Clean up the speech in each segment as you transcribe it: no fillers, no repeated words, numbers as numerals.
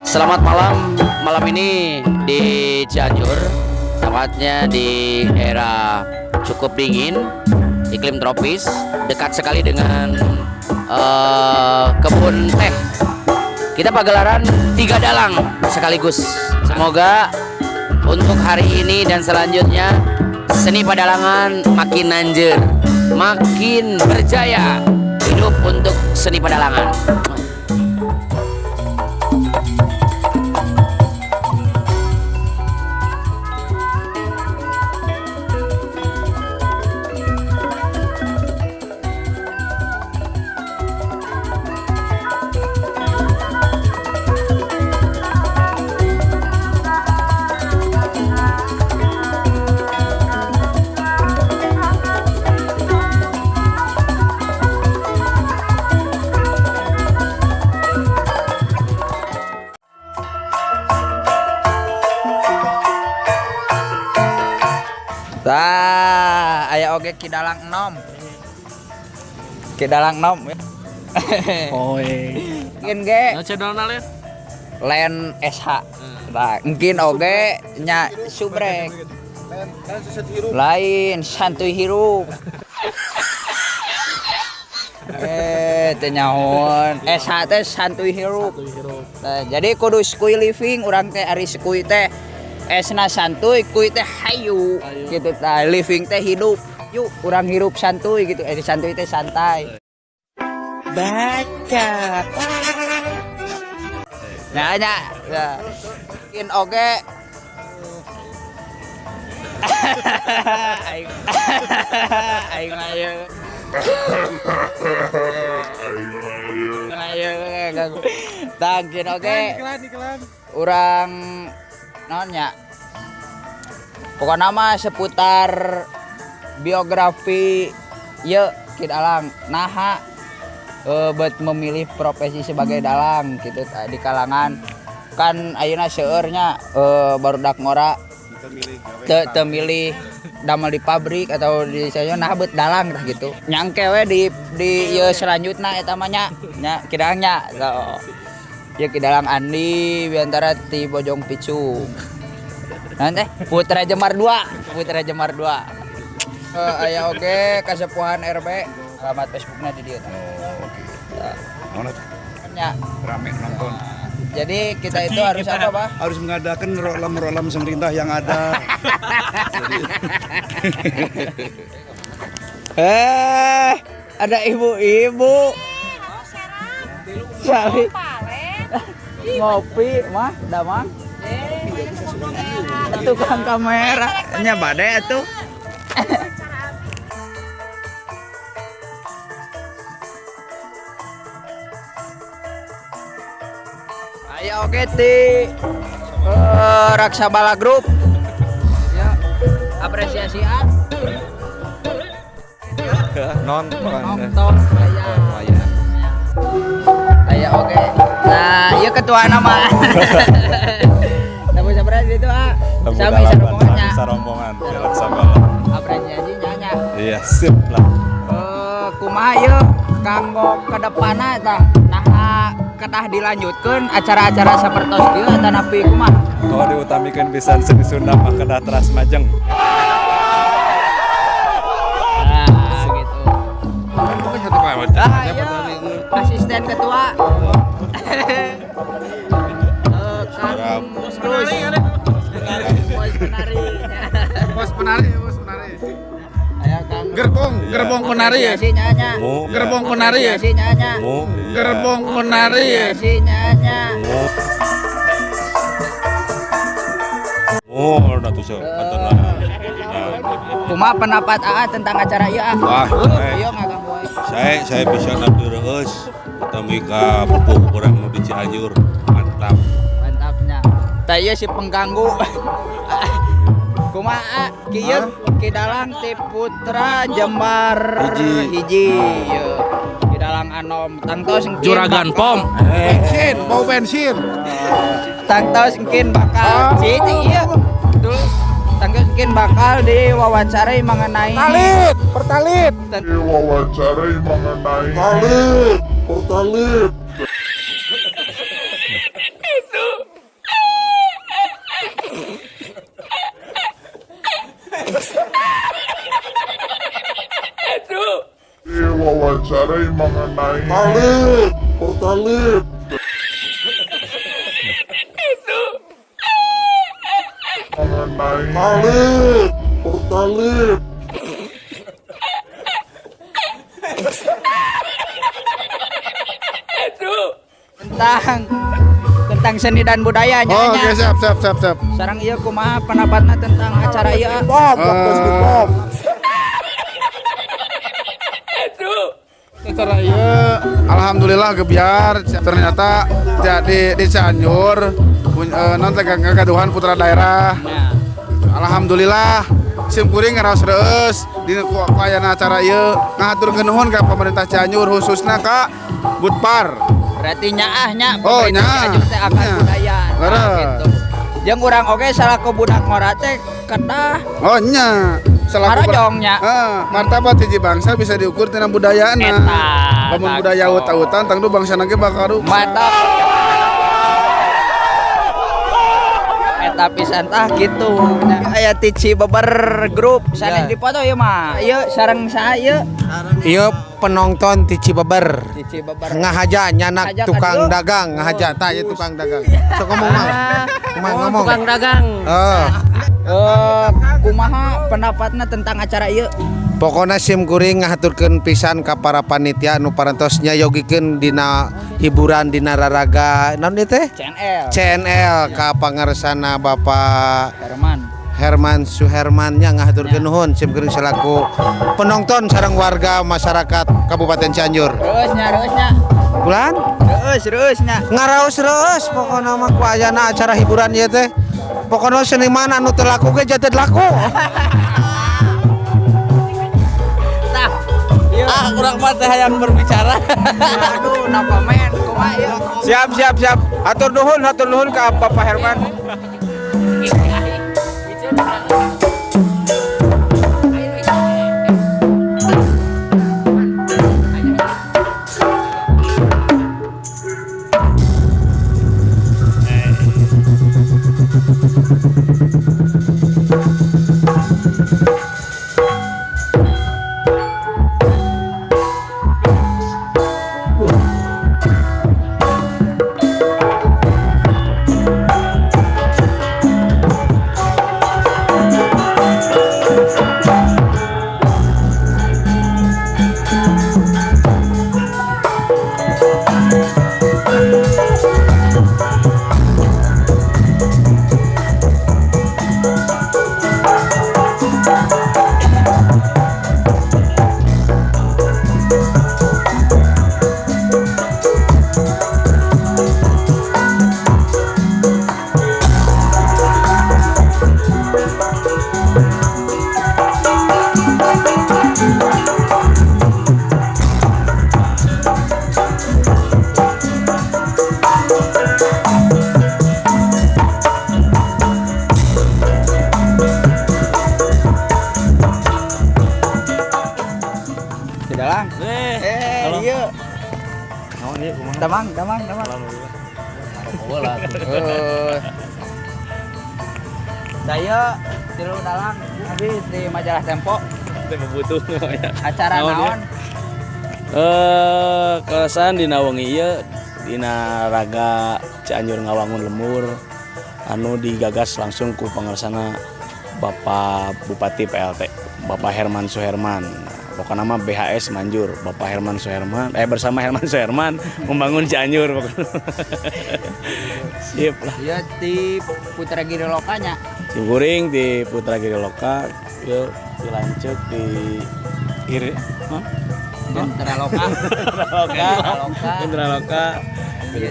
Selamat malam ini di Cianjur, tepatnya di daerah cukup dingin, iklim tropis, dekat sekali dengan kebun teh. Kita pagelaran 3 dalang sekaligus. Semoga untuk hari ini dan selanjutnya seni pedalangan makin anjir, makin berjaya. Hidup untuk seni pedalangan. Tah, aya oge kidalang enom. Kidalang enom. Oe. Mungkin ge Nah, channelna le. len SH. Tah, mungkin oge nya subrek. Lain santuy hirup. Teu nyahoan. SH teh santuy hirup. Tah, jadi kudu skuy living urang teh ari skuy teh esna santuy, kuy teh hayu gitu tah, living teh hidup. Yuk, urang hirup santuy gitu. Santuy teh santai. Baca. Nah, mungkin oge aing aing ayo tangkin oge urang nanya pokoknya mah seputar biografi ye kidalang naha buat memilih profesi sebagai dalang gitu di kalangan kan ayeuna seueurnya barudak ngora teu milih damel di pabrik atau di saya nah beut dalang tah gitu nyangke we di ye selanjutna eta mah nya kidangnya ya kidalang Andi biantara ti Bojong Picung. Nanti Putra Jemar 2. Aya oge kasepuhan RB alamat Facebookna di dieu. Mana Ya. rame nonton. Jadi kita itu harus apa, Pak? Harus mengadakan rolam pemerintah yang ada. Ada ibu-ibu. Cari ngopi mah damang tukang kamera nya bade atuh. Ayo oke ti Raksabala Group ya apresiasian nonton ya. Ayo oke. Nah, iya ketua nama. Tamu sabra itu sama rombongannya. Rombongan Raksabala. Apresiasi nya. Iya, sip lah. Kumaha ieu kanggo kedepanna tah nah kedah dilanjutkeun acara-acara sapertos kieu eta napi kumaha? Oh, diutamikeun pisan seni Sunda mah kedah teras majeng. Nah, gitu. Asisten ketua. Bos penari. Gerbong penari ya. Gerbong penari ya. Gerbong penari ya. Oh, udah tuh so. Kumaha pendapat AA tentang acara ieu? Wah, Ieu ngagam boy. saya bisa nabdi reus ketemu ka pupuh urang nu di Cianjur. Mantap. Mantapnya. Tah ieu si pengganggu. Kumaha kieu kidalang ti Putra Jembar hiji. Kidalang anom tangtos Juragan Pom. Bensin, bau bensin. Tangtos engkin bakal cicing ieu. Dulu tangtos engkin bakal diwawancarai mengenai Pertalit. Diwawancarai mengenai pertalit. mempelajari mengenai pertalite. Mengenai pertalite. tentang seni dan budayanya. Oh, oke, siap. Sarang ieu kumaha pendapatna tentang acara ieu? Acara ieu alhamdulillah gebiar ternyata jadi di Cianjur nanti kegaduhan putra daerah. Alhamdulillah simkuring ngaraos reus dina kuayana acara ieu ngaturkeun nuhun ka pemerintah Cianjur khususna ka Budpar. Berarti nyaahnya Oh, pemerintah nyaah. Cianjur teh akan Nyaah. budaya. Bener. Gitu. Jeung urang oge salaku budak ngora teh kedah Oh nya Marojongnya. martabat hiji bangsa bisa diukur tina budayana. Eta, Lamun budaya takto. aut-autan tangtu bangsa ge bakal rusak. mantap. Eta pisan tah gitu. Aya Tici Beber grup sanes dipoto ieu mah. Ieu sareng saha ieu? Iya penonton Tici Beber Tici Beber. ngahaja nyanak Ngajak tukang adieu. dagang ngahaja tak ya tukang dagang sok ngomong mah ngomong Tukang dagang. Kumaha pendapatna tentang acara ieu? pokoknya sim kuring ngahaturkeun pisan ka para panitia anu parantos nyayogikeun dina hiburan dina raraga naon ieu teh CNL. CNL ka pangarsana Bapak Herman Suherman nya ngahaturkeun nuhun sim kuring selaku penonton sareng warga masyarakat Kabupaten Cianjur. Reusnya. Bulan Reusnya. ngaraos pokoknya mah ku ayana acara hiburan ieu teh pokoknya seniman anu teu laku ge jadi laku. Tah. Urang mah teh hayang berbicara. Aduh, napa men? Kumaha ieu? Siap. Hatur nuhun ka Bapak Herman. Dalang. Ieu. Damang. Daya tilu dalang habis di majalah Tempo. Tempo butuh ya. Acara naon? Kerasan dina wengi ieu dina raga Cianjur Ngawangun Lemur anu digagas langsung ku pangarsana Bapak Bupati PLT Bapak Herman Suherman. Pokoknya nama BHS Manjur Bapak Herman Suherman bersama Herman Suherman membangun Cianjur pokoknya. Sip lah. Ieu di Putra Giri Lokanya. Simkuring di Putra Giri Loka, yuk dilanjut di Iri, Putra Loka. Putra Loka di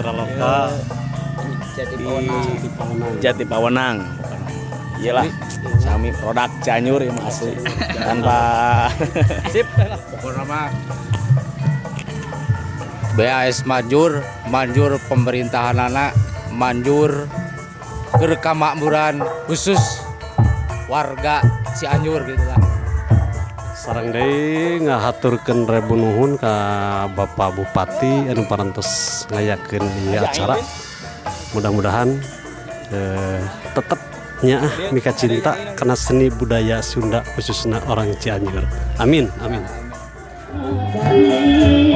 Jati Pawenang. Iyalah, sami produk Cianjur yang asli tanpa sip lah pokoknya mah. BAS manjur pemerintahan anak manjur kemakmuran khusus warga Cianjur gitu lah. Sarang deui ngahaturkeun rebu nuhun ka Bapak Bupati anu parantos ngayakeun ieu acara. Mudah-mudahan tetep nyaah mika cinta karena seni budaya Sunda khususnya orang Cianjur. Amin. Bye.